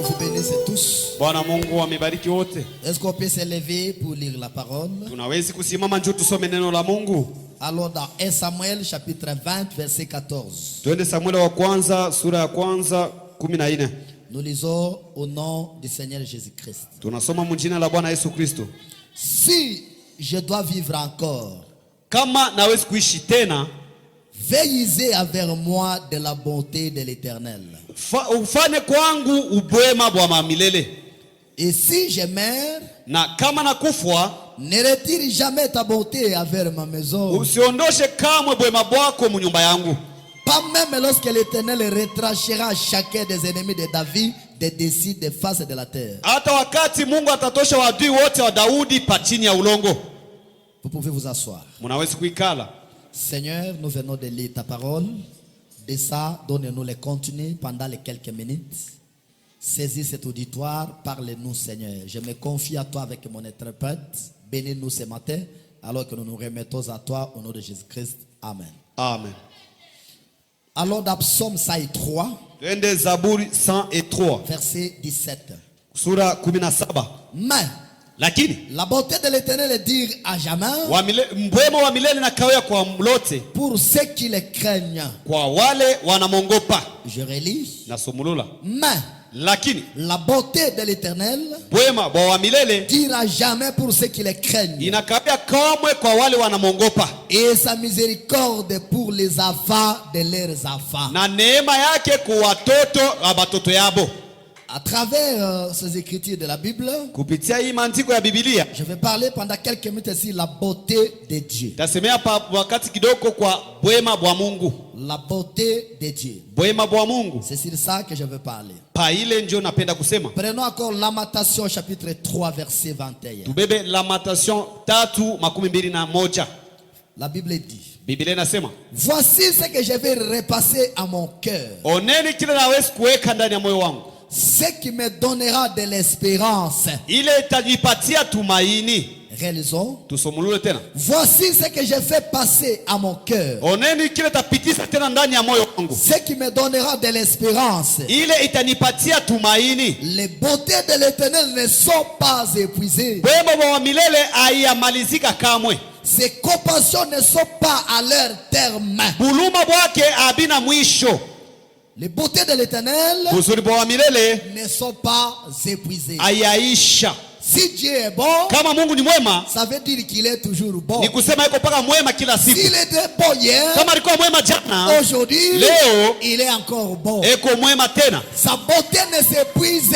vous bénisse tous. Bwana Mungu amebariki wote. Est-ce qu'on peut se lever pour lire la parole? Tunawezi kusimama njoo tusome neno la Mungu. Allons dans 1 Samuel chapitre 20 verset 14. Twende Samuel wa kwanza sura ya kwanza 14. Nous lisons au nom du Seigneur Jésus-Christ. Tunasoma mjina la Bwana Yesu Kristo. Si je dois vivre encore, Kama nawezi kuishi tena, veillez envers moi de la bonté de l'Éternel. ufanye kwangu ubwema bwa milele. Et si je meurs, Na kama nakufwa, ne retire jamais ta bonté envers ma maison. usiondoshe kamwe bwema bwako mu nyumba yangu. Pas même lorsque l'Éternel retranchera chacun des ennemis de David des des faces de la terre. Hata wakati Mungu atatosha wadui wote wa Daudi pa chini ya ulongo. Vous pouvez vous asseoir. Munawezi kuikala. Seigneur, nous venons de lire ta parole. De ça, donne-nous le contenu pendant les quelques minutes. Saisis cet auditoire, parle-nous, Seigneur. Je me confie à toi avec mon interprète. Bénis-nous ce matin, alors que nous nous remettons à toi au nom de Jésus-Christ. Amen. Amen. Alors dans Psaume 103, Twende Zaburi 103. verset 17. Sura 17. Mais Lakini la bonté de l'Éternel est dire à jamais mbwema wa milele na kawea kwa mlote pour ceux qui le craignent. kwa wale wanamongopa. Je relis. Na somulula. Mais Lakini la bonté de l'Éternel bwema wa milele dira jamais pour ceux qui le craignent. inakawea kamwe kwa wale wanamongopa. Et sa miséricorde pour les enfants de leurs enfants. Na neema yake kwa watoto wa batoto yabo. À travers ces écritures de la Bible, Kupitia hii maandiko ya Biblia, je vais parler pendant quelques minutes sur la beauté de Dieu. tasemea pa wakati kidogo kwa bwema bwa Mungu. La beauté de Dieu. Bwema bwa Mungu. C'est sur ça que je veux parler. Pa ile ndio napenda kusema. Prenons encore Lamentation chapitre 3 verset 21. Tubebe Lamentation 3:21. La Bible dit: Biblia inasema, voici ce que je vais repasser à mon cœur, oneni kile nawezi kuweka ndani ya moyo wangu, ce qui me donnera de l'espérance. ile itanipatia tumaini. Réalisons. Tusomulule tena. Voici ce que je fais passer à mon cœur, Oneni kile tapitisha tena ndani ya moyo wangu, ce qui me donnera de l'espérance. ile itanipatia tumaini. Les beautés de l'Éternel ne sont pas épuisées. Bwema wa milele haiyamalizika kamwe. Ses compassions ne sont pas à leur terme. Buluma bwake abina mwisho. Les beautés de l'Éternel Buzuri bwa milele ne sont pas épuisées. hayaisha. Si Dieu est bon, Kama Mungu ni mwema, ça veut dire qu'il est toujours bon. ni kusema yuko paka mwema kila siku. S'il était bon hier, Kama alikuwa mwema jana, aujourd'hui, leo il est encore bon. eko mwema tena. Sa beauté ne s'épuise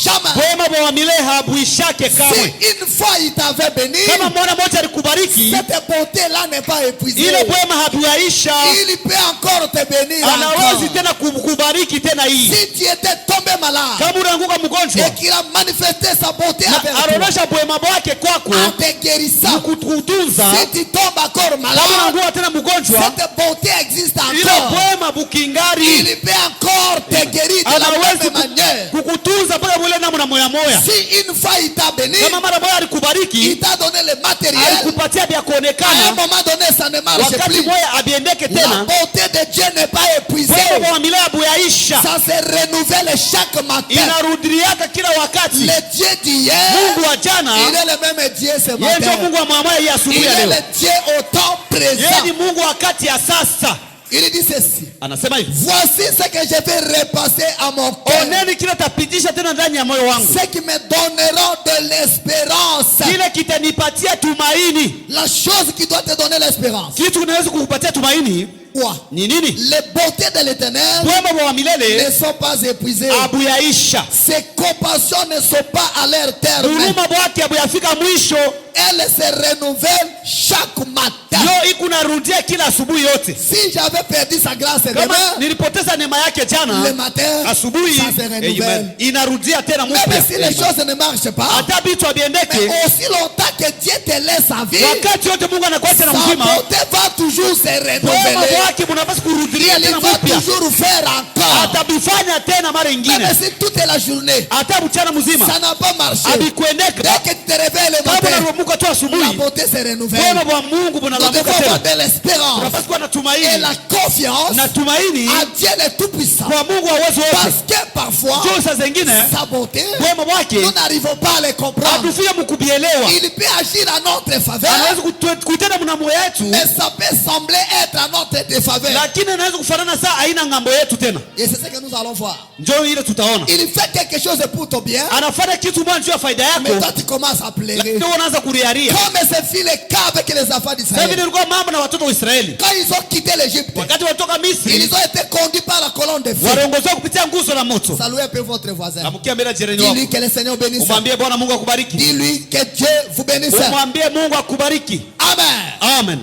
jamais. Bwema wa milele habuishake kamwe. Si une fois il t'avait béni, Kama mwana mmoja alikubariki, cette beauté-là n'est pas épuisée. ile bwema habuyaisha. Il peut encore te bénir Anawezi encore. tena kubariki tena hii. Si tu étais tombé malade Kama unaanguka mgonjwa, et qu'il a manifesté sa beauté avec toi anaonyesha bwema bwake kwako, en te guérissant, kukutunza. si tu tombes encore Kama malade, unaanguka tena mgonjwa, cette beauté existe ile encore. bwema bukingari, Il peut encore te guérir de la anawezi même manière. kukutunza mpaka mwile namna moya moya. Si une fois il t'a béni, Kama mara moja il alikubariki, t'a donné le matériel, alikupatia vya à un kuonekana, moment donné ça ne marche wakati plus. moja abiendeke La tena. beauté de Dieu n'est pas épuisée. Bwema wa milele habuyaisha, Ça se renouvelle chaque matin. inarudiliaka kila wakati. Le Dieu d'hier, Mungu wa jana, il est le même Dieu ce yeye ndio matin. Mungu wa mwamoya hii Il asubuhi ya est leo. le Dieu au temps Yeye ni présent. Mungu wakati ya sasa. Il dit ceci: Anasema hivi, voici ce que je vais repasser à mon cœur, oneni kile tapitisha tena ndani ya moyo wangu, ce qui me donnera de l'espérance. kile kitanipatia tumaini. La chose qui doit te donner l'espérance. Kitu kinaweza kukupatia tumaini Quoi? ni nini? Les beautés de l'Éternel Bwema wa ne milele sont pas épuisées. habuyaisha. Ses compassions ne sont pas à leur terme. Huruma bwake habuyafika mwisho. Elles se renouvellent chaque matin. Yo ikunarudia kila asubuhi yote. Si j'avais perdu sa grâce Kama demain, nilipoteza neema yake le jana, matin, asubuhi ça se renouvelle. inarudia tena Même si les mpya. choses ne marchent pas, Hata vitu haviendeke, mais aussi longtemps que Dieu te laisse en vie, wakati yote Mungu anakuacha na sa mzima, beauté va toujours se bwema renouveler. bwake munapaswa kurudilia Il tena va mpya. toujours faire encore encore. atabifanya tena mara Même ingine. si toute la journée, Hata mchana mzima ça n'a pas marché. Dès abikuendeka. que tu te réveilles le Kama matin, unaamka tu la asubuhi, beauté se renouvelle. wema wa Mungu Nous bunalamuka devons avoir tena. de l'espérance Tunapaswa kuwa na et tumaini la confiance na tumaini à Dieu le Tout-Puissant. kwa Mungu wa uwezo wote. Parce que parfois, Njoo saa zingine sa beauté, wema wake nous n'arrivons pas à les comprendre. hatufika mkubielewa. Il peut agir à notre faveur, Anaweza kutenda mnamo yetu, mais ça peut sembler être à notre défaveur. lakini anaweza kufanana saa aina ngambo yetu tena. Et c'est ce que nous allons voir. Njoo ile tutaona. Il fait quelque chose pour ton bien, Anafanya kitu moja juu ya faida mais yako, toi tu commences à pleurer. lakini unaanza kuriaria. Comme ce fut le cas avec les enfants Sasa hivi d'Israël. nilikuwa mambo na watoto wa Israeli. Quand ils ont quitté l'Égypte, Wakati walitoka Misri, ils ont été conduits par la colonne de feu. waliongozwa kupitia nguzo la moto. Saluez un peu votre voisin. Amkia mbele ya jirani Dis-lui wako. que le Seigneur bénisse. Umwambie Bwana Mungu akubariki. Dis-lui que Dieu vous bénisse. Umwambie Mungu akubariki. Amen. Amen.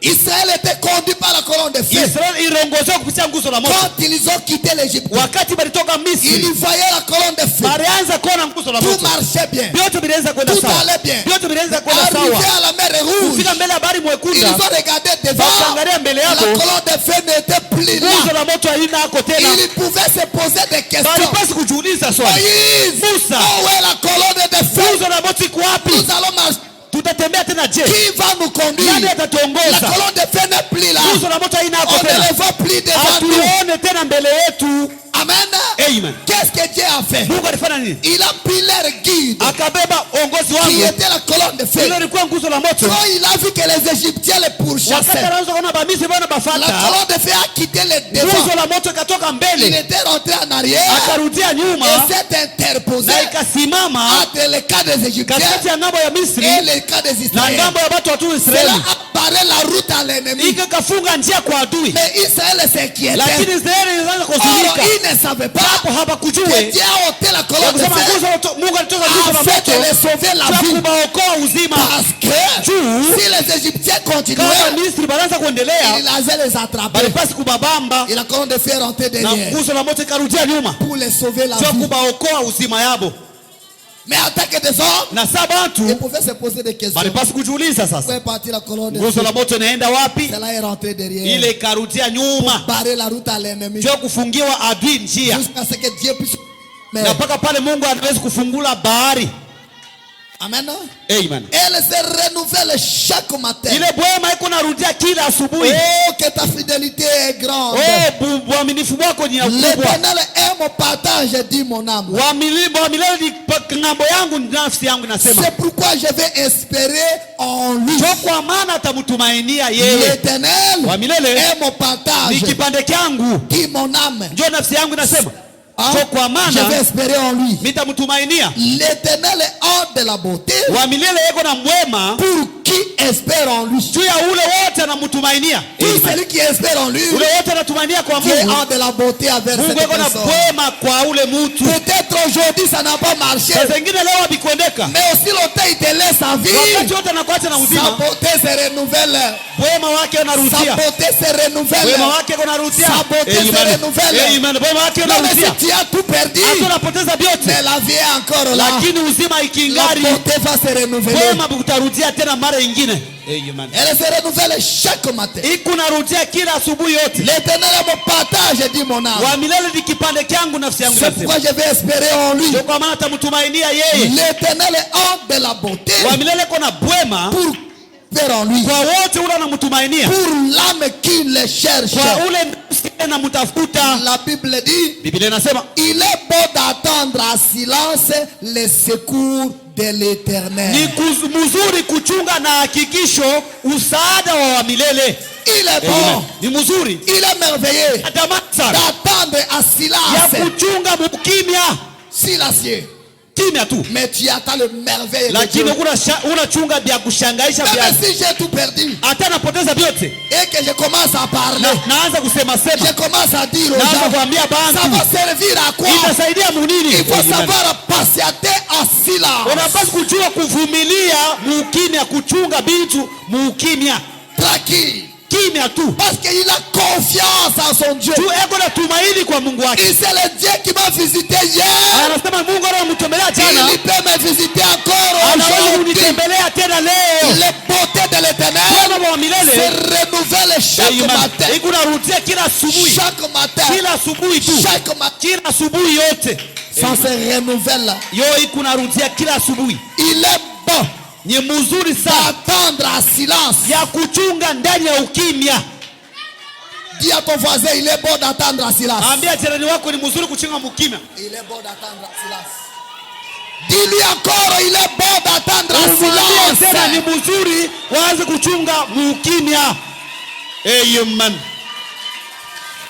Israël était conduit par la colonne de feu. Israeli iliongozwa kupitia nguzo la moto. Quand ils ont quitté l'Égypte, Wakati walitoka Misri, ils voyaient la colonne de feu. walianza kuona nguzo la Tout moto. marchait bien. Vyote vilianza kwenda Tout sawa. allait bien. Vyote vilianza kwenda Arrivé sawa. à la mer Rouge, Kufika mbele ya bahari ils mwekunda, ont regardé devant. wakaangalia mbele La yako, colonne de feu n'était plus nguzo là. la moto haina hako tena. Ils pouvaient se poser des questions. Walipasi kujiuliza swali. Moïse, Musa, où est la colonne de feu? nguzo la moto iko wapi? Nous allons marcher. Tutatembea tena je? Qui va nous conduire? Nani La atatuongoza? colonne de feu n'est plus là. Nguzo la moto haina hako On ne tena. le voit plus devant nous. Hatuone tena mbele yetu. Amen. Amen. Qu'est-ce que Dieu a fait? Mungu alifanya nini? Il a pris leur guide Akabeba ongozi qui wangu. était la colonne de feu. Ile ilikuwa nguzo la moto. Quand il a vu que les Égyptiens les Wakati pourchassaient, anaanza kuona Bamisri bwana la bafata, colonne de feu a quitté les devants. nguzo la moto ikatoka Il mbele, était rentré en arrière akarudia nyuma et s'est interposé na ikasimama entre le cas des Égyptiens katikati ya ngambo ya Misri et le cas des na Israéliens. ngambo ya watu wa Cela Israeli. a barré la route à l'ennemi. Ikakafunga njia kwa adui, Mais Israël s'inquiétait. lakini Israeli ilianza Or, kuzunika. ils ne savaient pas Hapo que hapakujue Dieu a ôté la ya colonne de kusema feu Mungu alitoka nguzo la afin de moto les sauver la kwa vie. kubaokoa uzima. Parce que Juu si les Égyptiens kama continuaient, Misri banaanza kuendelea, il allait les attraper. balipasi kubabamba Et la colonne de feu est rentrée na derrière nguzo la moto ikarudia nyuma pour les sauver la kwa vie. kubaokoa uzima yabo. Mais en tant que des hommes, Na saa ils bantu pouvaient se poser des questions. balipasi kujiuliza Où sasa, est partie la colonne de nguzo feu? la moto inaenda wapi? Cela est rentré derrière. Ile ikarudia nyuma Barrer la route à l'ennemi. kwa kufungiwa adui njia, Jusqu'à ce que Dieu puisse. Mais, na mpaka pale Mungu anaweza kufungula bahari. amen. Amen. Elle se renouvelle chaque matin. Ile bwema iko narudia kila asubuhi. Oh, que ta fidélité est grande. Oh, uaminifu wako ni mkubwa. L'Éternel est mon partage, dit mon âme. Wa milele ni ng'ambo yangu, nafsi yangu nasema. C'est pourquoi je vais espérer en lui. Ndio kwa maana atamtumainia yeye. L'Éternel Wa milele est mon ni partage, kipande changu, dit mon âme. ndio nafsi yangu nasema. Ah, Ndio kwa je vais maana espérer en lui. nitamtumainia. L'Éternel est hors de la beauté Wa milele yeko na mwema pour qui espère en lui. juu ya ule wote anamtumainia. Tout Amen. celui qui espère en lui, Ule wote anatumainia kwa Dieu est Mungu. hors de la beauté avec Mungu cette yeko na personne. mwema kwa ule mtu. Peut-être aujourd'hui ça n'a pas marché, Sasa ingine leo abikuendeka. mais aussi longtemps il te laisse en vie. Wakati wote anakuacha na Sa uzima, beauté se renouvelle. wema wake Sa unarudia. beauté se renouvelle. Wema wake unarudia. Sa beauté se renouvelle. Amen. Wema wake Même si unarudia. tu as tout perdu, Hata unapoteza vyote, mais la vie est encore là. lakini uzima La ikingari, beauté va se renouveler. wema utarudia tena mara ingine. Amen. Elle se renouvelle chaque matin. Ikunarudia kila asubuhi yote. L'Éternel est mon partage, dit mon âme. Wa milele ni kipande changu, nafsi yangu C'est nasema. pourquoi je vais espérer en lui. Ndio kwa maana atamtumainia yeye. L'Éternel est hors de la beauté Wa milele kona bwema pour faire en lui. kwa wote ule anamtumainia, Pour l'âme qui le cherche. kwa ule nafsi anamtafuta. La Bible dit, Biblia inasema il est bon d'attendre en silence les secours de l'Éternel. ni mzuri kuchunga na hakikisho usaada wa milele. Il est Amen. bon, Ni mzuri il est merveilleux atamani sana d'attendre en ya silence. kuchunga mukimya, Silencieux. kimya tu, Mais tu attends le merveille de Dieu. lakini unachunga vya kushangaisha vya Même si j'ai tout perdu hata napoteza vyote, et que je commence à parler, naanza kusema sema, je commence à dire aux naanza gens, kuambia ça bantu, va servir à quoi? itasaidia munini? Il faut savoir patienter en silence. Unapaswa kujua kuvumilia muukimya, kuchunga bintu muukimya, Tranquille. kimya tu, Parce qu'il a confiance en son Dieu. tu eko na tumaini kwa Mungu wake. Et c'est le Dieu qui m'a visité hier. Anasema Mungu anamtembelea jana, Il peut me visiter encore anaweza aujourd'hui. kunitembelea tena leo. Les beautés de l'Éternel Wema wa milele se renouvellent chaque matin. Ikunarudia kila asubuhi. Chaque matin. Kila asubuhi tu. Chaque matin. Kila asubuhi yote. Ça se renouvelle. Yo ikunarudia kila asubuhi. Il est bon. Ni mzuri sana d'attendre en silence. ya kuchunga ndani ya ukimya. Dis à ton voisin, il est bon d'attendre en silence. Ambia jirani wako ni mzuri kuchunga mukimya. Il est bon d'attendre en silence. Dis-lui encore, il est bon d'attendre en silence. Tena ni mzuri waanze kuchunga mukimya. Amen.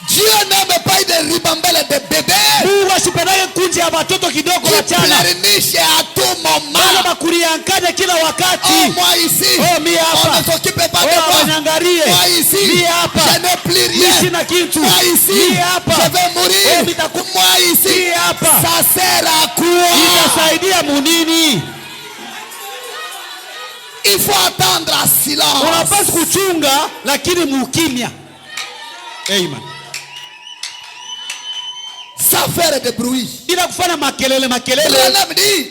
Dieu n'aime pas une ribambelle de bébés. Mungu asipendake kunje ya watoto kidogo wachana. Qui pleurnichent à tout moment. Bana bakuriankanya kila wakati. Oh, moi ici. Oh, mi hapa. On ne s'occupe pas de moi. Moi ici. Mi hapa. Je n'ai plus rien. Sina kitu. Moi ici. Mi hapa. Je vais mourir. Oh, moi ici. Mi hapa. Ça sert à quoi? Itasaidia munini? Il faut attendre en silence. Unapaswa kuchunga lakini mukimya. Amen. Sans faire de bruit. Bila kufanya makelele.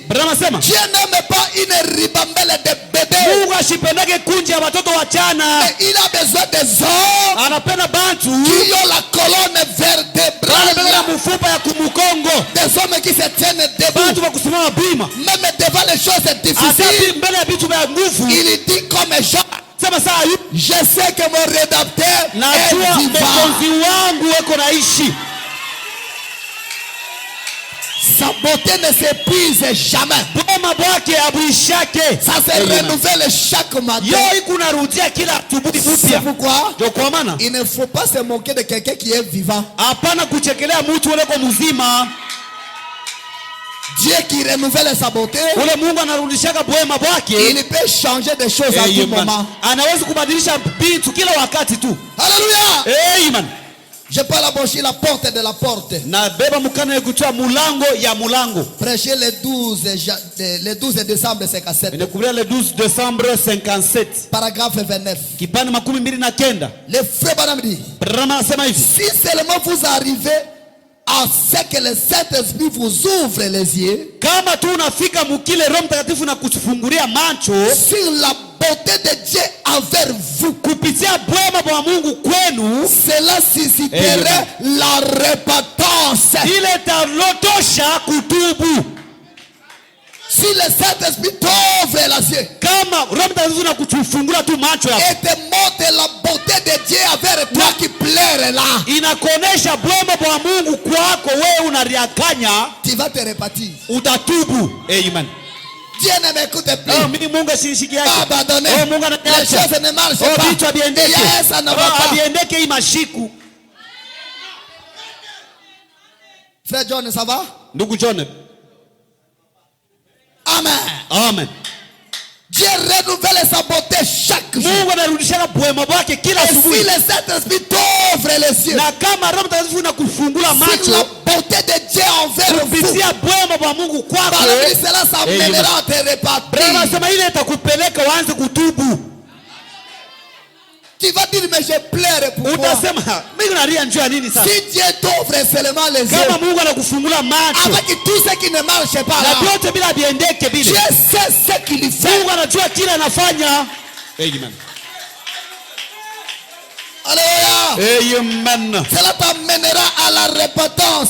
Branham sema Dieu n'aime pas une ribambelle de bébés. Mungu asipendake kunje ya watoto wachana. Mais il a besoin des hommes Anapenda bantu qui ont la colonne vertébrale. Mfupa ya kumukongo. Des hommes qui se tiennent debout. Bantu wa kusimama bima. Même devant les choses difficiles. Mbele ya vitu vya nguvu. Il dit comme Jean. Sema saa je sais que mon rédacteur najua est vivant. mkonzi wangu weko naishi. Sa beauté ne s'épuise jamais. Ça se renouvelle chaque matin. C'est pourquoi il ne faut pas se moquer de quelqu'un qui est vivant. Dieu qui renouvelle sa beauté, il peut changer des choses à tout moment. Alléluia. Je parle à la porte de la porte. Prêcher le 12 décembre 57. Le 12 décembre 57. Paragraphe 29. Le frère Branham dit, si seulement vous arrivez à ce que le Saint-Esprit vous ouvre les yeux sur la beauté de Dieu envers vous, cela susciterait la repentance. Si le Saint-Esprit t'ouvre les yeux et te montre la beauté de Dieu envers toi qui pleure là, tu vas te repentir. Amen. Dieu ne m'écoute plus. Abandonné. Les choses ne marchent pas. Et ça ne va pas. Frère John, ça va? Amen. Amen. Dieu renouvelle sa beauté chaque jour. Et si le Saint-Esprit t'ouvre les yeux, si la beauté de Dieu envers vous, cela s'amènera à te repentir. Tu vas dire, mais je pleure pourquoi? Si Dieu t'ouvre seulement les yeux, avec tout ce qui ne marche pas là, Dieu sait ce qu'il fait. Amen. Alléluia. Cela t'amènera à la repentance.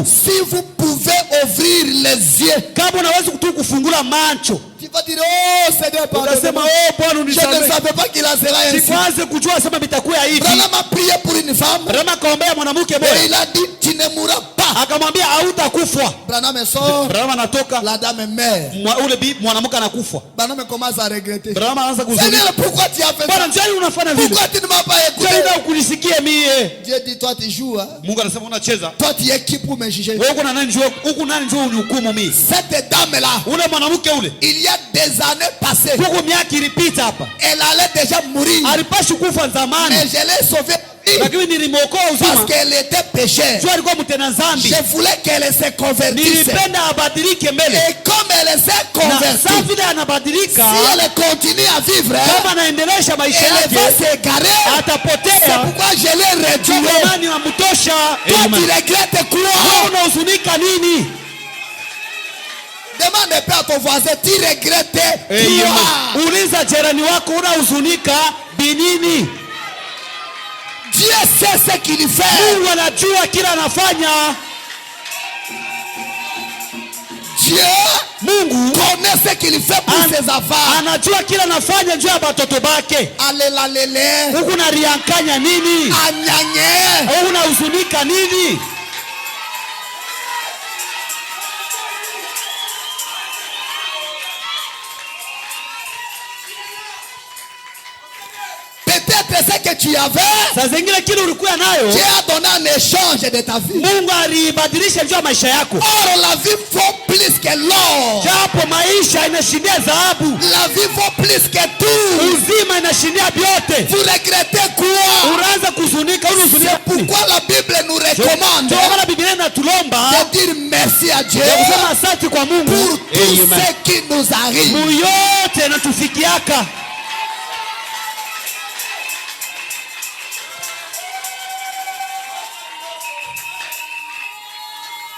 Si vous pouvez ouvrir les yeux, tu vas dire, oh Seigneur, pardonne-moi. Je ne savais pas qu'il en sera ainsi. Branham a prié pour une femme et il a dit, tu ne mourras pas. Branham sort, la dame meurt. Branham commence à regretter. Seigneur, pourquoi tu as fait ça? Pourquoi tu ne m'as pas écouté? Dieu dit, toi tu joues, hein? Toi tu es qui pour me juger? Cette dame-là, il y a des années passées, elle allait déjà mourir, mais je l'ai sauvée parce qu'elle était péchère. Je voulais qu'elle se convertisse. Et comme elle s'est convertie, si elle continue à vivre, elle va s'égarer. C'est pourquoi je l'ai réduit. Toi tu regrettes quoi? Demande pas à ton voisin, tu regrettes quoi? ni nini? Dieu sait ce qu'il fait. Mungu anajua kila anafanya. Mungu connaît ce qu'il fait pour ses affaires. Anajua kila anafanya juu ya watoto bake. Alelelele. Huku na riankanya nini? Anyanye. Huku na huzunika nini? Peut-être ce que tu avais, saa zingine kile ulikuwa nayo, Dieu a donné un échange de ta vie. Mungu alibadilisha juu ya maisha yako. Or la vie vaut plus que l'or. Japo maisha inashindia dhahabu, La vie vaut plus que tout. uzima inashindia vyote. Vous regrettez quoi? Unaanza kuzunika, C'est pourquoi la Bible nous recommande Ndio Biblia inatulomba de dire merci à Dieu kusema asante kwa Mungu pour tout ce qui nous arrive. Muyote natufikiaka.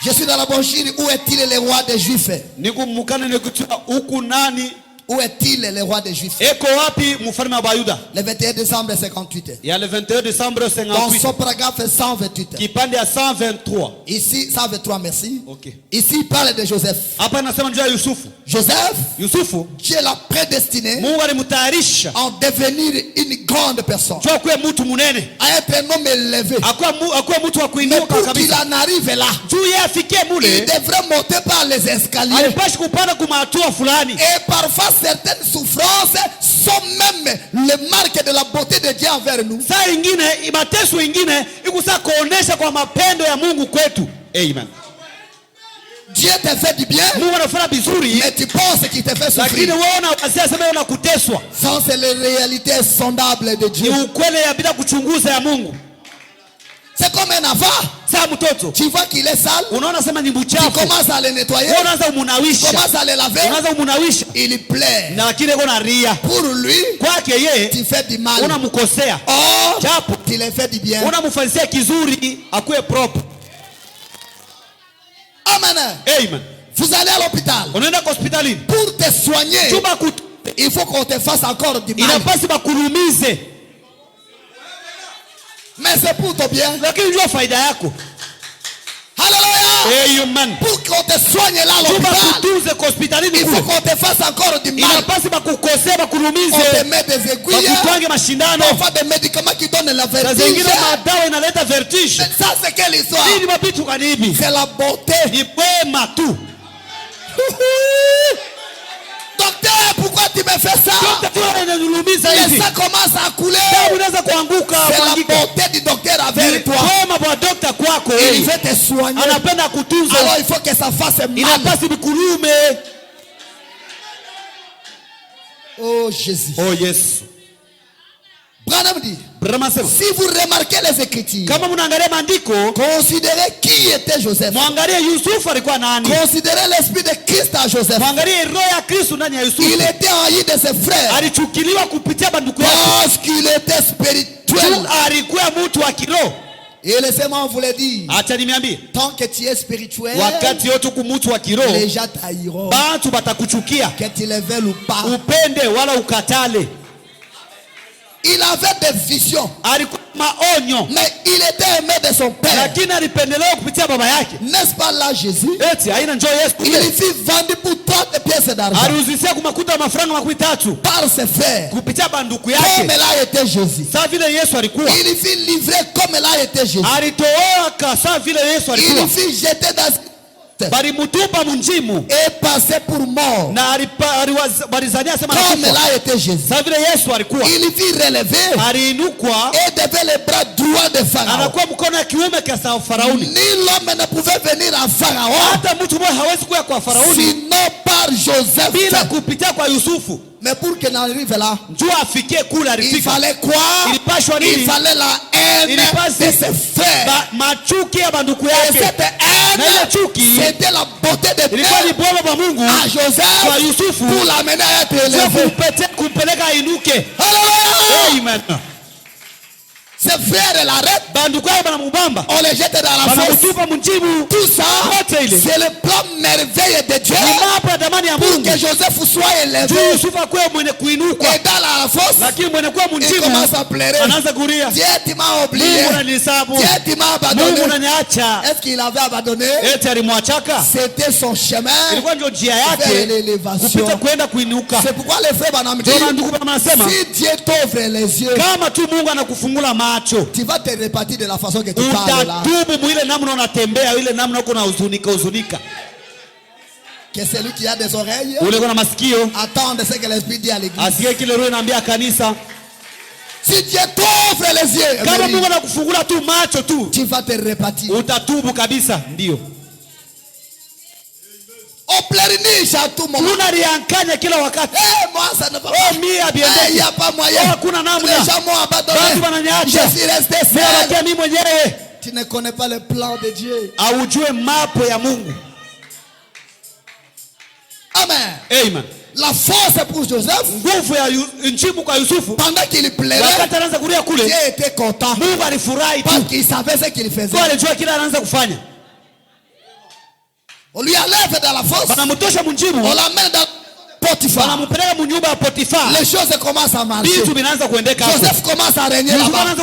Je suis dans la brochure. Où est-il le roi des Juifs? Niko mukana nikutua huku nani? Où est-il le roi des Juifs? Eko wapi mfalme wa Bayuda? Le 21 décembre 58. Ya le 21 décembre Dans 58. son paragraphe 128. Kipande ya 123. Ici 123, merci. Okay. Ici il parle de Joseph. Hapa nasema njoo Yusufu. Joseph, Yusufu Dieu l'a prédestiné Mungu alimtayarisha en devenir une grande personne, njoo kuwe mtu munene, à être un homme élevé. akuwe mtu wa Mais kuinuka pour qu'il kabisa. en arrive là, Juu yeye afikie il mule, devrait monter par les escaliers. alipashi kupanda kumahatua fulani. Et parfois certaines souffrances sont même les marques de la beauté de Dieu envers nous. Saa ingine mateso ingine ikusa kuonesha kwa mapendo ya Mungu kwetu. Amen. Dieu te fait du bien, Mungu anafanya vizuri, mais tu penses qu'il te fait lakini souffrir. wewe unawazia sema unakuteswa. Ça c'est les réalités sondables de Ni Dieu. ukweli ya bila kuchunguza ya Mungu. C'est comme un enfant. Saa mtoto Tu vois qu'il est sale, unaona sema ni tu mchafu, commences à le nettoyer, wewe unaanza tu umunawisha, commences à le laver, unaanza umunawisha, il plaît. na lakini iko na ria Pour lui, kwake yeye, tu fais du mal. unamkosea. Or, Japo tu le fais du bien. unamfanyia kizuri akuwe propre. Amen. Amen. Vous allez à l'hôpital. Unaenda kwa hospitalini, Pour te soigner, chumba il faut qu'on te fasse encore du mal. inapasi bakurumize, Mais c'est pour ton bien. lakini njoo faida yako. Alléluia. Amen. Pour qu'on te soigne là à Chumba l'hôpital, kutunze kwa hospitalini il faut kule, qu'on te fasse encore du mal. inapasi bakukosea, On te bakurumize, met des aiguilles, bakutwange mashindano, parfois des médicaments qui donnent la na vertige. zingine madawa inaleta vertige. Mais ça c'est quelle histoire? Hii ni mabitu kanibi, C'est la beauté. ni wema tu. Docteur, pourquoi tu me fais ça? Daktari ananilumiza Et hivi, ça commence à couler. damu inaweza kuanguka, C'est la kuangika. beauté du docteur Ni avec toi. wema kwa dokta kwako Il wewe, veut te soigner. anapenda kutunza, Alors il faut que ça fasse mal. inapasi bikurume. Oh Jésus. Oh yes. Branham dit, Brahma sema, si vous remarquez les Écritures, kama mnaangalia maandiko, considérez qui était Joseph. mwangalie Yusufu alikuwa nani, Considérez l'esprit de Christ à Joseph. mwangalie roho ya Kristo ndani ya Yusufu. Il était haï de ses frères Alichukiliwa kupitia banduku yake, parce qu'il était spirituel. alikuwa mtu wa kiroho. Et laissez-moi vous le dire, Acha niambie, tant que tu es spirituel, wakati yote ku mtu wa kiroho, les gens t'haïront, bantu batakuchukia, que tu le veuilles ou pas. upende wala ukatale. Il avait des visions, Alikuwa maonyo, mais il était aimé de son père. lakini alipendelewa kupitia baba yake. N'est-ce pas là Jésus? Eti haina njoo Yesu Il kule, fut vendu pour 30 pièces d'argent aliuzisia kumakuta mafranga makumi tatu par ses frères, kupitia banduku comme yake. là était Jésus. Saa vile Yesu alikuwa, Il fut livré comme là était Jésus. alitoaka saa vile Yesu alikuwa, Il fut jeté dans balimutupa munjimu et passé pour mort, na balizania sema comme anakufa. là était Jésus. Saa vile Yesu alikuwa, Il fut relevé aliinukwa, et devait les bras droits de Pharaon. anakuwa mkono ya kiume kwa Farauni. Ni l'homme ne pouvait venir à Pharaon Hata mtu mmoja hawezi kuja kwa Farauni sinon par Joseph. bila kupitia kwa Yusufu. Mais pour qu'il arrive là, Njoo afikie kule il alifika, fallait quoi? ilipashwa Il nini? fallait la haine Ilipasi de ses frères. machuki ya banduku Et yake, cette na ile haine, chuki c'était la beauté de ilikuwa ni Dieu bwana wa Mungu à kwa Joseph Yusufu, pour l'amener à être sio élevé. kumpeleka ainuke. Alléluia! Amen. Ses frères l'arrêtent. On les jette dans la fosse. Tout ça, c'est le plan merveilleux de Dieu pour que Joseph soit élevé. Et dans la fosse, il commence à pleurer. Dieu, tu m'as oublié. Dieu, tu m'as abandonné. Est-ce qu'il avait abandonné? C'était son chemin vers l'élévation. C'est pourquoi les frères Branham disent, si Dieu t'ouvre les yeux, tu vas te répartir de la façon que tu parles là. Que celui qui a des oreilles attende ce que l'Esprit dit à l'église. Si Dieu t'ouvre les yeux, tu vas te répartir. On pleurniche à tout moment. Moi ça ne va pas. Il n'y a pas moyen. Les gens m'ont abandonné. Je suis resté seul. Tu ne connais pas le plan de Dieu. Amen. Amen. La force pour Joseph, pendant qu'il pleurait, Dieu était content parce qu'il savait ce qu'il faisait. On lui enlève dans la fosse, on l'amène dans Potiphar. Les choses commencent à marcher. Joseph commence à régner là-bas.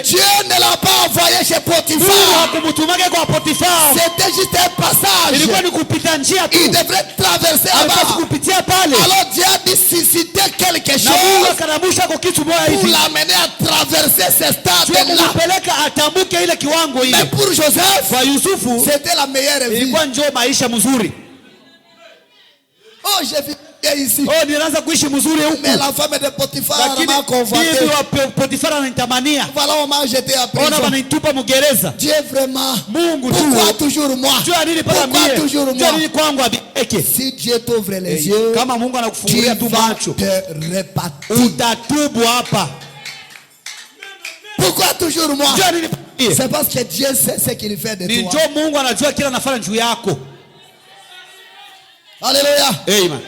Dieu ne l'a pas envoyé chez Potiphar. C'était juste un passage. Il devrait traverser là-bas. Alors Dieu a dit susciter quelque chose pour l'amener à traverser ces stades-là. Mais pour Joseph, c'était la meilleure vie. Oh, j'ai vu ici. Mais la femme de Potiphar m'a convoité. Voilà, on m'a jeté à prison. Dieu vraiment. Pourquoi toujours moi? Pourquoi toujours moi? Si Dieu t'ouvre les yeux, tu vas te répartir. Pourquoi toujours moi? C'est parce que Dieu sait ce qu'il fait de toi. Alléluia. Amen.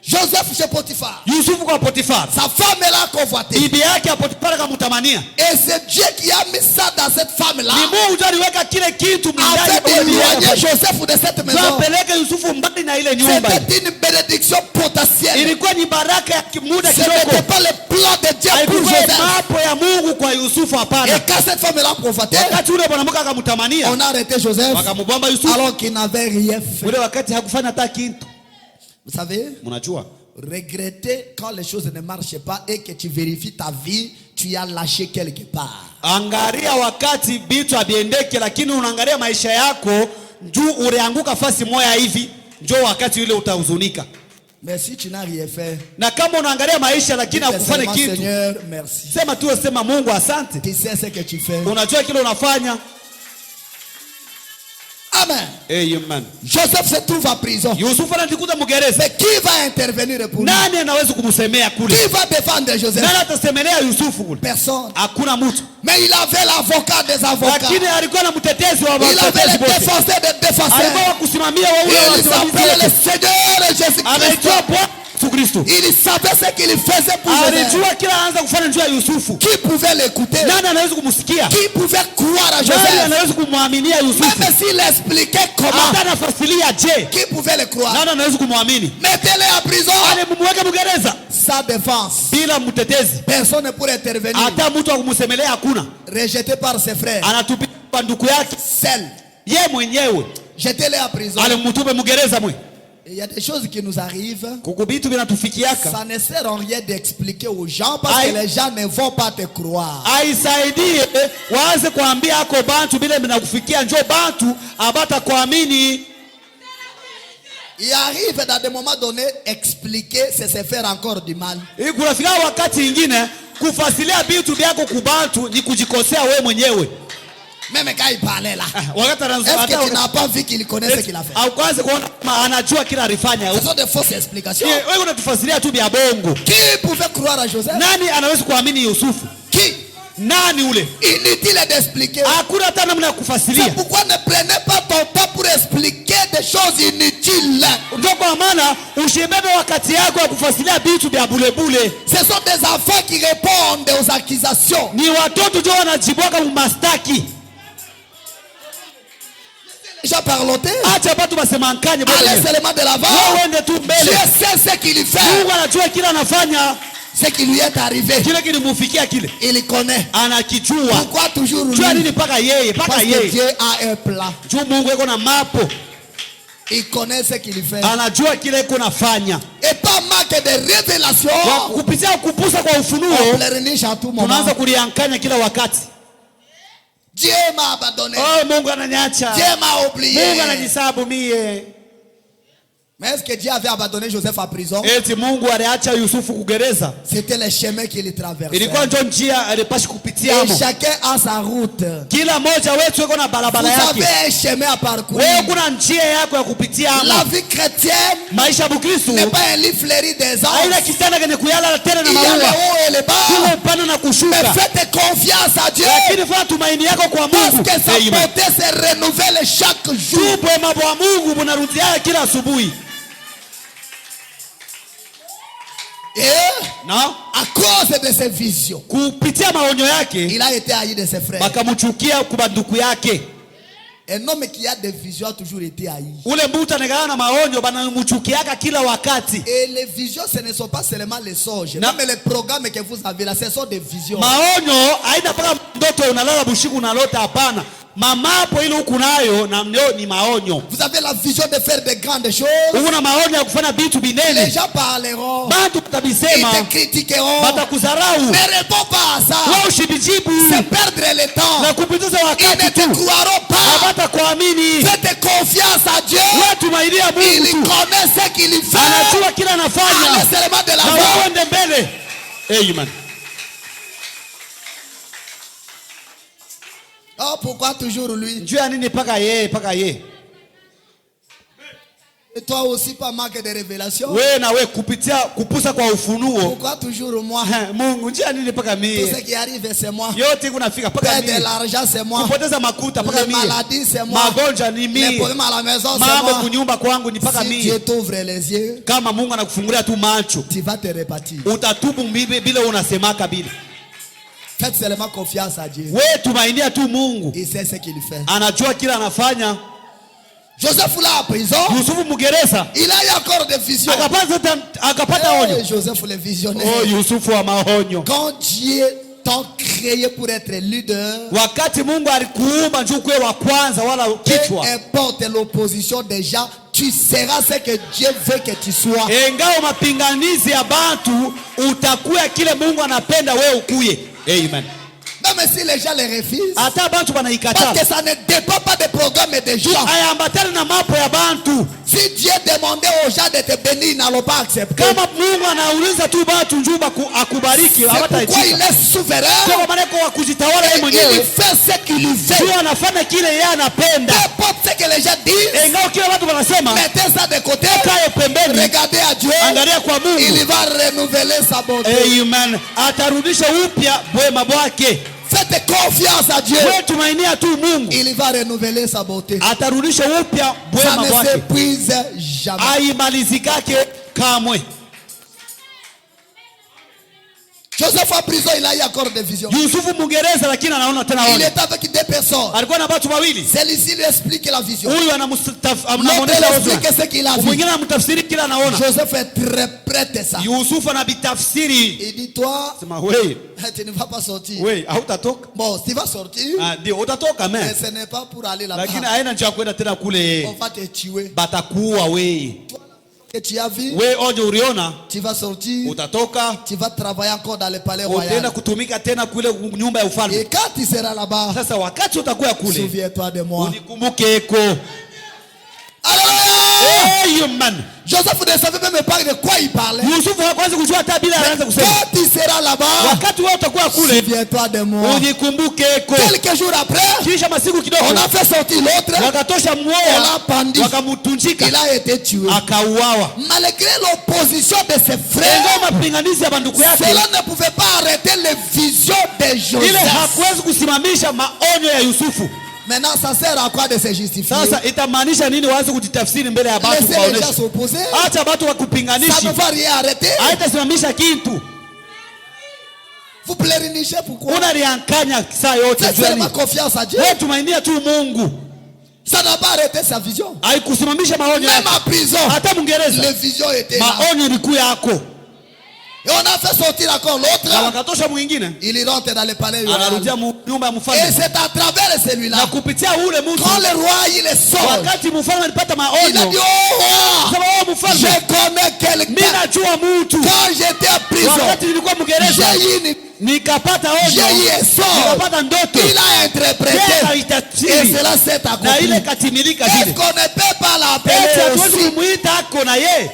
Joseph chez Potiphar. Sa femme est là convoitée. Et c'est Dieu qui a mis ça dans cette femme-là. Afin d'éloigner Joseph de cette maison. C'était une bénédiction potentielle. Ce n'était pas le plan de Dieu pour Joseph. Et quand cette femme-là convoitée, on a arrêté Joseph alors qu'il n'avait rien fait. Vous savez, regretter quand les choses ne marchent pas et que tu vérifies ta vie, tu as lâché quelque part. Angaria wakati bitu abiendeke lakini unaangalia maisha yako juu ureanguka fasi moja hivi njoo wakati ule utahuzunika. Mais si tu n'as rien fait, na kama unaangalia maisha lakini hakufanya kitu, Seigneur, merci. Sema tu sema Mungu asante. Tu sais ce que tu fais. Unajua kile unafanya. Amen. Amen. Joseph se trouve en prison. Mais qui va intervenir pour lui? Qui va défendre Joseph? Personne. Mais il avait l'avocat des avocats. Il avait le défenseur des défenseurs. Il s'appelait le Seigneur Jésus-Christ. Il savait ce qu'il faisait pour Joseph. Qui pouvait l'écouter? Qui pouvait croire à Joseph? Même s'il expliquait comment, qui pouvait le croire? Mettez-le en prison. Sa défense, personne ne pourrait intervenir. Rejeté par ses frères, seul, jetez-le en prison. Il y a des choses qui nous arrivent. Ça ne sert en rien d'expliquer aux gens parce que les gens ne vont pas te croire. Il arrive dans des moments donnés, expliquer, c'est se faire encore du mal. Même quand il parlait là, est-ce que tu n'as pas vu qu'il connaît ce qu'il a fait? Ce sont des fausses explications. Qui pouvait croire à Joseph? Qui? Inutile d'expliquer. C'est pourquoi ne prenez pas ton temps pour expliquer des choses inutiles. Ushibebe wakati yako ya kufasilia vitu vya bulebule. Ce sont des enfants qui répondent aux accusations. Ni watoto ndio wanajibwaka mumastaki. Déjà parloté. Acha watu basemankanye bwana. Allez seulement de l'avant. Wende tu mbele. Dieu sait ce qu'il fait. Mungu anajua kila anafanya. Ce qui lui est arrivé. Kile kilimufikia kile. Il connaît. Anakijua. Pourquoi toujours lui? Jua nini paka yeye, paka Parce que yeye. Dieu a un plan. Juu Mungu yuko na mapo. Il connaît ce qu'il fait. Anajua kile yuko nafanya. Et pas manque de révélation. Kupitia kupusa kwa ufunuo. On pleurniche à tout moment. Tunaanza kuliankanya kila wakati. Dieu m'a abandonné. Oh, Mungu ananiacha. Dieu m'a oublié. Mungu anajisabu mie. Mais est-ce que Dieu avait abandonné Joseph à prison? Eti Mungu aliacha Yusufu kugereza. C'était les chemins qu'il traversait. Ilikuwa ndio njia alipashi kupitia hapo. Et chacun a sa route. Kila moja wetu yuko na barabara Vous yake. avez un chemin à parcourir. Wewe kuna njia yako ya kupitia hapo. La vie chrétienne Maisha ya Bukristo n'est pas un lit fleuri des anges. haina kitanda kenye kuyala tena na Il y a le maua. haut et le Kuna bas. upana na Mais kushuka. faites confiance à Dieu. Lakini fanya tumaini yako kwa Parce Mungu. que sa bonté se renouvelle chaque jour. Tupo mambo ya Mungu bunarudia kila asubuhi. Et No? à cause de ses visions, Kupitia maonyo yake il a été haï de ses frères. bakamchukia kwa banduku yake. Un homme qui a des visions a toujours été haï. Ule mbuta anegana na maonyo banamchukiaka kila wakati. Et les visions, ce ne sont pas seulement les songes. Non. Même les programmes que vous avez là, ce sont des visions. Maonyo haina paka ndoto unalala bushiku unalota, hapana. Mamapo ile huku nayo na mnyo ni maonyo. Vous avez la vision de faire de grandes choses. Una maonyo ya kufanya vitu Les binene. gens parleront. Bantu Ils kutabisema, te critiqueront. batakuzarau. Ne réponds pas à ça. Wewe ushibijibu C'est perdre le temps. na kupitiza Ils ne wakati te tu. croiront pas. Hapata kuamini. Faites confiance à Dieu. Wewe tumainia Il Mungu tu. connaît ce qu'il fait. Anajua kila anafanya. Allez seulement de Na l'avant. wewe ende mbele. Amen. Oh, pourquoi toujours lui? Njua nini paka yeye, paka yeye. Et toi aussi, pas manque de révélation. Wewe na wewe kupitia kupusa kwa ufunuo. Pourquoi toujours moi? Mungu njia nini paka Tout mie. ce qui arrive, c'est moi. Yote kunafika paka Perdre de mie. l'argent, c'est moi. Kupoteza makuta paka Les mie. maladies, c'est moi. Magonjwa ni Les mie. problèmes à la maison, c'est Mambo moi. kunyumba kwangu ni paka Si mie. Dieu t'ouvre les yeux, Kama Mungu anakufungulia tu macho, tu vas te repartir. utatubu bila unasemaka bila. Faites seulement confiance à Dieu. Wewe tumainia tu Mungu. Il sait ce qu'il fait. Anajua kila anafanya. Joseph là en prison, Yusufu Mugereza il a eu encore des visions. akapata onyo. Hey, Joseph le visionnaire. Oh, Yusufu wa maonyo. Quand Dieu t'a créé pour être leader, Wakati Mungu alikuumba njoo kuwe wa kwanza wala kichwa. peu importe l'opposition des gens, tu seras ce que Dieu veut que tu sois. Engao mapinganizi ya bantu utakuwa kile Mungu anapenda wewe ukuye. Amen. Même si les gens les refusent, Hata bantu banaikataa. parce que ça ne dépend pas des programmes des gens. Ayambatana na mapo ya bantu. Si Dieu demandait aux gens de te bénir, ils n'allont pas accepter. Kama Mungu anauliza tu bantu njuba akubariki, C'est pourquoi il hawataitika. est souverain. Kwa maana kwa kujitawala yeye Il mwenyewe. fait ce qu'il veut. Sio anafanya kile yeye anapenda. Peu importe ce que les gens disent, Engao kile watu wanasema, mettez ça de côté. kae pembeni. Regardez à Dieu. Angalia kwa Mungu. Il va renouveler sa bonté. Amen. Atarudisha upya bwema bwake. Faites confiance à Dieu. Wewe tumainia tu Mungu. Il va renouveler sa bonté. Atarudisha upya Ça bwema ne bwake. s'épuise jamais. Haimalizikake kamwe. Joseph en prison, il a eu encore des visions. Yusufu Mugereza lakini anaona tena Il onyo. est avec deux personnes. Alikuwa na watu wawili. Celui-ci lui explique la vision. Huyu L'autre anamuonesha lui onyo. explique ce qu'il a vu. Mwingine anamtafsiri kila anaona. Joseph est très prêt à ça. Yusufu anabitafsiri. Il dit, toi, Sema wewe, tu ne vas pas sortir. wewe hautatoka. Bon, tu vas sortir, Ah, ndio utatoka mais men. ce n'est pas pour aller Lakini là-bas. haina njia kwenda tena On kule. va te tuer. Batakuua wewe. Que tu as vu, Wewe onyo uriona, tu vas sortir, utatoka. tu vas travailler encore dans le palais Utaenda royal. kutumika tena kule nyumba ya ufalme. Et quand tu seras là-bas, Sasa wakati utakuwa kule, souviens-toi de moi. unikumbuke eko. Alléluia! Amen. Joseph ne savait même pas de quoi il parlait. Yusufu hakuanza kujua hata bila anaanza kusema. Quand tu seras là-bas, Wakati wewe utakuwa kule, souviens-toi de moi. unikumbuke eko. Quelques jours après, Kisha masiku kidogo on a fait sortir l'autre. wakatosha On mwoa, l'a pendu. wakamutunjika, Il a été tué. akauawa. Malgré l'opposition de ses frères, Engao mapinganizi ya banduku yake, cela ne pouvait pas arrêter les visions de ile Joseph. hakuwezi kusimamisha maonyo ya Yusufu. Maintenant, ça sert à quoi de se justifier? Sasa itamaanisha nini waanze kujitafsiri mbele ya watu Laissez les gens kuwaonesha? s'opposer. Acha watu Ça wakupiganishi. ne va rien arrêter. Haitasimamisha kitu. Vous plainichez pourquoi? Unaliankanya saa yote. C'est seulement confiance à Dieu. Wewe tumainia tu Mungu. Ça n'a pas arrêté sa vision. Haikusimamisha maonyo Même yake. en prison, Hata Mwingereza les visions étaient là. maonyo ilikuwa yako. Et on a fait sortir encore Na l'autre. wakatosha mwingine. Il rentre dans le palais royal. Anarudia nyumba ya Et mfalme. c'est à travers Na celui-là. kupitia ule mtu. Quand le roi il est sort, Wakati mfalme alipata il a maonyo. dit oh roi, Sema wewe mfalme. je connais Mimi quelqu'un. najua mtu. Quand j'étais en prison, Wakati nilikuwa Mwingereza j'ai eu une nikapata J'ai onyo. eu un sort. Nikapata ndoto. Il a interprété. Tena Et itatiri. cela s'est Na ile accompli. katimilika Est-ce vile. qu'on ne peut pas Eti l'appeler hatuwezi aussi kumuita ako na ye.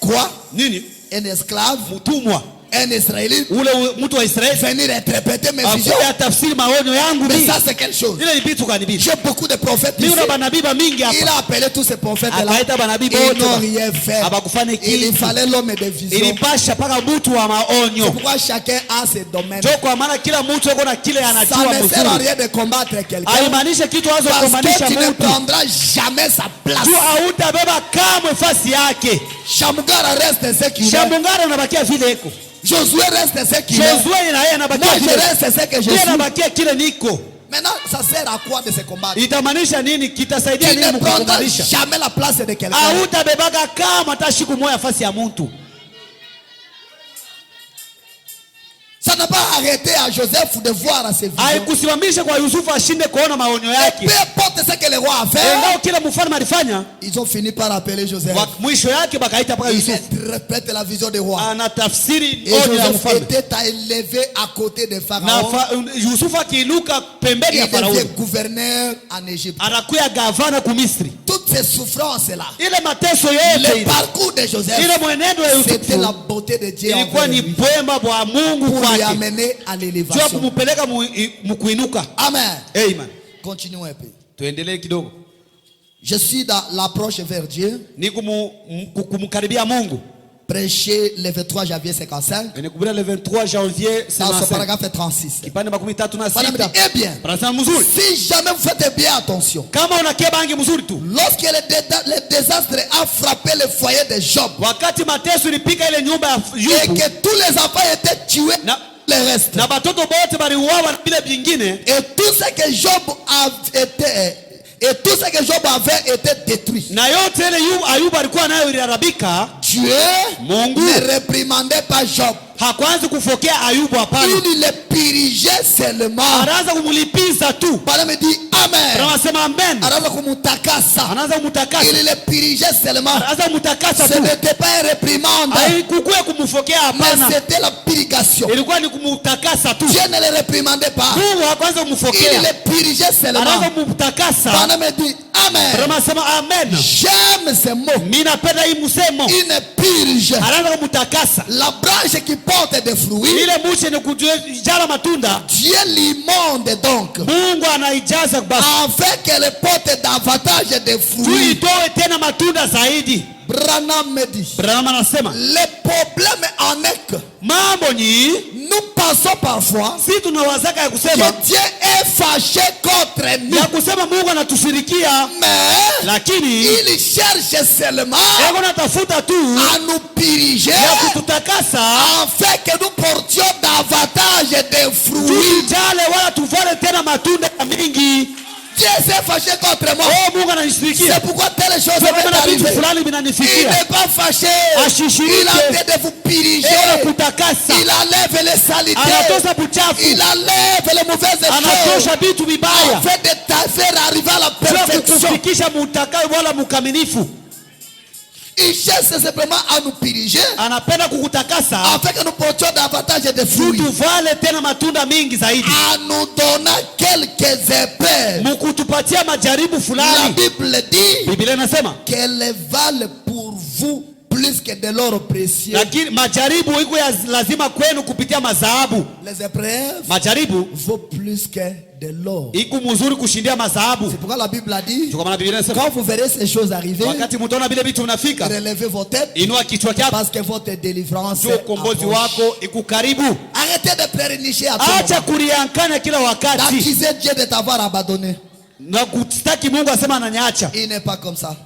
quoi? Nini? Un esclave, Mtumwa. un Israélite, Ule mtu wa Israeli. venir interpréter mes visions. Afuya tafsiri maonyo yangu Mais mimi. ça c'est quelque chose. Ile ni vitu kanibidi. J'ai beaucoup de prophètes Mimi ici. na banabii mingi Il hapa. a appelé tous ces prophètes-là. Akaita banabii Ils n'ont bote. rien fait. Abakufanya Il kitu. fallait l'homme de vision. Ilipasha paka mtu wa C'est maonyo. pourquoi chacun a ses domaines. Jo kwa maana kila mtu yuko na kile Ça anajua ne sert à mzuri. rien de combattre quelqu'un. Haimaanishi kitu wazo Parce kumaanisha que tu ne mtu. prendras jamais sa place. Tu hautabeba kamwe fasi yake. Shamgara reste ce qu'il est. Shamungara anabakia vile iko. Josué reste ce qu'il est. Josué na yeye Moi anabakia je vile. reste ce que je Yeye suis. anabakia kile niko. Maintenant, ça sert à quoi de se combattre? Itamaanisha nini? Kitasaidia Tu nini ne prendras mkukumanisha? jamais la place de quelqu'un. Hautabebaka kama hata siku moja fasi ya mtu. Ça n'a pas arrêté à Joseph de voir à ses visions. Haikusimamisha kwa Yusufu ashinde kuona maonyo Et yake. peu importe ce que le roi a fait, Engao kila mfalme alifanya, ils ont fini par appeler Joseph. mwisho yake bakaita paka Il Yusufu. répète la vision du roi. Anatafsiri Et onyo ya Joseph mfalme. était élevé à côté de Na Pharaon. Yusufu akiinuka pembeni Il ya devient Farao. gouverneur en Égypte. Anakuya gavana ku Misri. Toutes ces souffrances-là, Ile mateso yote le ile. parcours de Joseph, Ile mwenendo ya c'était la Yusufu beauté de Dieu ilikuwa envers ni lui, bwema bwa Mungu pour lui kwake. amener à Jua l'élévation. kumupeleka mukuinuka. Amen. Amen. Continuons un peu. Tuendelee kidogo. Je suis dans l'approche vers Dieu. Ni kumkaribia Mungu. Prêcher le 23 janvier 55. Nikubira le 23 janvier Dans ce 55. paragraphe 36. Kipande makumi tatu na Madame dit, sita. eh bien, Parasema mzuri. si jamais vous faites bien attention, Kama unakia bangi mzuri tu. lorsque le désastre a frappé le foyer de Job Wakati mateso ilipika ile nyumba ya et Yusufu que tous les enfants étaient tués, na, le reste, na batoto bote baliuawa na vile vingine, et tout ce que Job avait été détruit. na yote ile Ayubu alikuwa nayo iliharibika. Dieu Mungu ne réprimandait pas Job. hakwanza kufokea Ayubu, hapana. Il le purgeait seulement. Anaanza kumulipiza tu. Bwana me dit Amen. Anasema amen. Anaanza kumutakasa. Anaanza kumutakasa. Il le purgeait seulement. Anaanza kumutakasa Ce tu. n'était pas une réprimande, Haikukuwa kumfokea, mais hapana. c'était la purgation. Ilikuwa ni kumutakasa tu. Dieu ne le réprimandait pas. Mungu hakwanza Il kumfokea. le purgeait seulement. Anaanza kumutakasa. Bwana me dit Amen. Anasema amen. J'aime ce mot. Mimi napenda hii msemo. Une purge. Anaanza kumutakasa. La branche qui porte des fruits, Ile mche ni kujala matunda. Dieu l'immonde donc, Mungu anaijaza basi. afin qu'elle porte davantage de fruits. Tuitoe tena matunda zaidi. Branham me dit, Branham anasema le problème en est que mambo ni nous pensons parfois si tunawazaka ya kusema que Dieu est fâché contre nous, ya kusema Mungu anatushirikia, mais lakini il cherche seulement yako natafuta tu à nous purger ya kututakasa afin que nous portions davantage de fruits. tujale wala tuvale tena matunda mingi. Dieu s'est fâché contre moi. Oh, Mungu ananishirikia. C'est pourquoi telle chose Kwa m'est maana vitu arrivée. fulani Il vinanifikia. n'est pas fâché. Ashishirike. Il a fait de vous puriger. Kutakasa. Il enlève les saletés. Anatosha buchafu. Il enlève les mauvaises choses. Anatosha vitu vibaya. Afin de te faire arriver à la perfection. Kufikisha mutakayo wala mukaminifu. Il cherche simplement à nous puriger. Anapenda kukutakasa. Afin que nous portions davantage de fruits. Tuvale tena matunda mingi zaidi. En nous donnant quelques épées. Mukutupatia majaribu La fulani. Bible dit Biblia inasema qu'elles valent pour vous plus que de l'or précieux. lakini majaribu iko ya lazima kwenu kupitia madhahabu. Les épreuves Majaribu vaut plus que de l'or. iko mzuri kushindia madhahabu. C'est pourquoi la Bible a dit, Kwa maana Biblia inasema quand vous verrez ces choses arriver, wakati mtaona vile vitu vinafika, relevez vos têtes inua kichwa chako, parce que votre délivrance ndio ukombozi approche. wako iko karibu. Arrêtez de pleurnicher à tout Acha moment, kuliankana kila wakati. d'accuser Dieu de t'avoir abandonné. Na kutaki Mungu asema ananiacha. Il n'est pas comme ça.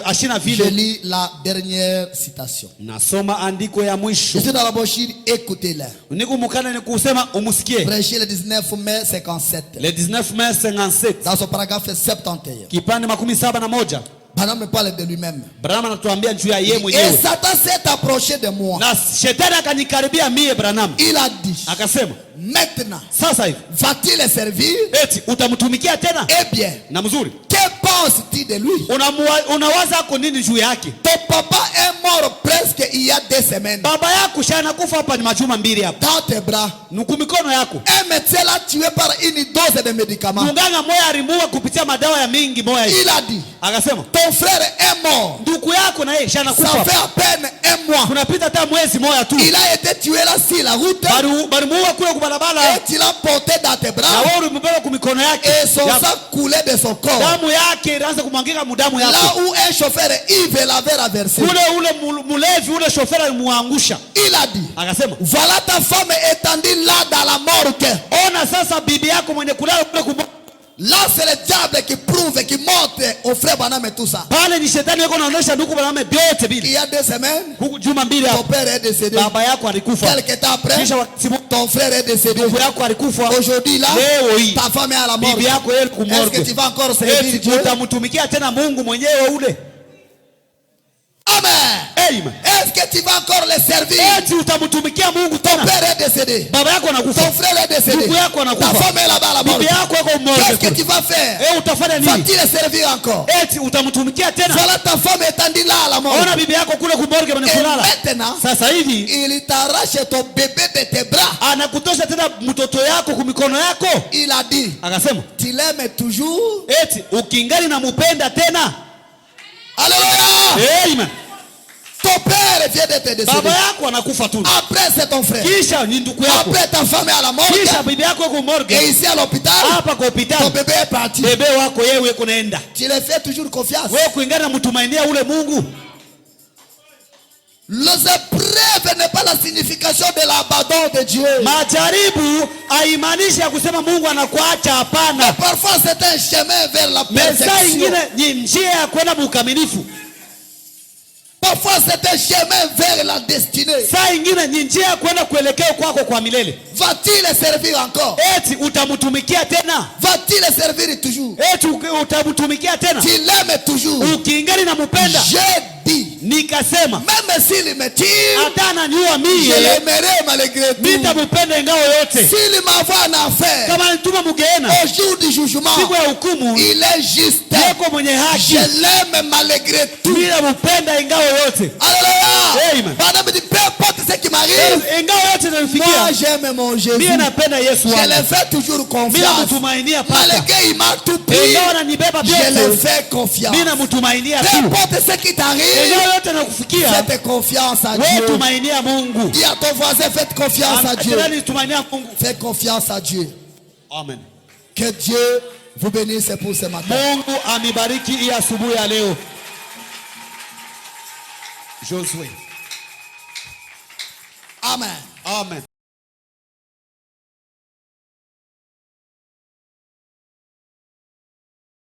Ashina Je vile. lis la dernière citation. Nasoma andiko ya mwisho. Je suis dans la brochure, écoutez-la. Niko mukana ni kusema umusikie. Prêché le 19 mai 57. Le 19 mai 57. Dans son paragraphe 71. Kipande 71. Branham me parle de lui-même. Branham anatuambia juu ya yeye Et mwenyewe. Satan s'est approché de moi. Na shetani akanikaribia mie Branham. Il a dit, Akasema, maintenant, sasa hivi va-t-il le servir? eti utamtumikia tena? Eh bien, Na mzuri. que penses-tu de lui? Unawaza ako nini juu yake? Ton papa est mort presque il y a 2 semaines. Baba yako shana kufa hapa ni majuma 2 hapa. Dans tes bras. Nuku mikono yako. Un médecin l'a tué par une dose de médicaments. Munganga moya alimuua kupitia madawa ya mingi moya hivi. Il a dit, Akasema, ton frère est mort. ndugu yako na yeye shana Ça kufa. fait à peine 1 mois. Kunapita hata mwezi moja tu. Il a été tué là sur la route. Bali muua kule kubarabara. Et tu l'as porté dans tes Na bras. wewe umebeba kwa mikono yake. Et son sang coulait de son corps. Damu yake ilianza kumwangika mudamu Là yako. où un chauffeur ivre l'avait renversé. Ule mulevi ule shofera alimuangusha. Il a dit, Akasema, voilà ta femme étendue là dans la morgue. ona sasa bibi yako mwenye kulala kule kumbo. Là c'est le diable qui prouve et qui montre au frère Branham et tout ça. Pale ni shetani yako anaonyesha ndugu Branham vyote Il vile. y a 2 semaines, Huku juma 2 ton hapo. père est décédé. Baba yako alikufa. Quelques temps après, Kisha wakati ton frère est décédé. ndugu yako alikufa. Aujourd'hui là, Leo hii ta femme est à la mort. bibi yako yeye Est-ce que kumorgue. tu vas encore servir Eti Dieu? utamtumikia tena Mungu mwenyewe ule? Amen. Amen. Est-ce que tu vas encore le servir? Eti utamtumikia Mungu Ton tena? père est décédé. Baba yako anakufa. Ton frère est décédé. Ndugu yako Ta anakufa. femme est là-bas à la mort. Bibi yako yako Qu'est-ce que morgue. tu vas faire? Utafanya nini? Va-t-il le servir encore? Eti utamtumikia tena? Voilà ta femme étendue là à la mort. Ona bibi yako kule kumorgue Et mnakulala. maintenant, Sasa hivi il t'arrache ton bébé de tes bras. anakutosha tena mtoto yako kumikono yako. Il a dit, Akasema, tu l'aimes toujours? eti ukingali namupenda tena? Alléluia! Amen. Ton père vient de te décéder. Baba yako anakufa tu. Après c'est ton frère. Kisha ni ndugu yako. Après ta femme est à la mort. Kisha bibi yako yuko morgue. Et ici à l'hôpital, Hapa kwa ton hospitali. bébé est parti. Bebe wako yeye yuko naenda. Tu le fais toujours confiance. Wewe kuingana mtumainia ule Mungu. Les épreuves n'est pas la signification de l'abandon de Dieu. Majaribu haimaanishi ya kusema Mungu anakuacha, hapana. Parfois c'est un chemin vers la Mesa perfection. ingine ni njia ya kwenda ukamilifu. Parfois c'est un chemin vers la destinée. Saa ingine ni njia ya kwenda kuelekea kwako kwa milele. Va-t-il le servir encore? Eti utamtumikia tena? Va-t-il le servir toujours? Eti utamtumikia tena? Tu l'aimes toujours. Ukiingali na mupenda. J'ai dit, Nikasema même s'il me tire, hata ananiua je mie, l'aimerai malgré tout. nitamupenda ingawa yote. S'il m'envoie en affaire, Kama nituma mugeena au jour du jugement, siku ya hukumu, il est juste. yeko mwenye haki. Je l'aime malgré tout. Nitamupenda ingawa yote. Alléluia. Amen. Madame dit, peu importe ce qui m'arrive, Ingawa yote moi nanifikia, j'aime mon Jésus. mie napenda Yesu Je wangu. le fais toujours Mie confiance. namutumainia paka. Malgré il m'a tout pris, Ingawa ananibeba je le vyote, fais confiance. mie namutumainia Peu tu. importe ce qui t'arrive, Ingawa yote nakufikia, faites confiance à wewe Dieu. tumainia Mungu. Dis à ton voisin, faites confiance à Dieu. Amen. Tumainia Mungu. Faites confiance à Dieu. Amen. Que Dieu vous bénisse pour ce matin. Mungu amibariki hii asubuhi ya leo. Josué. Amen. Amen.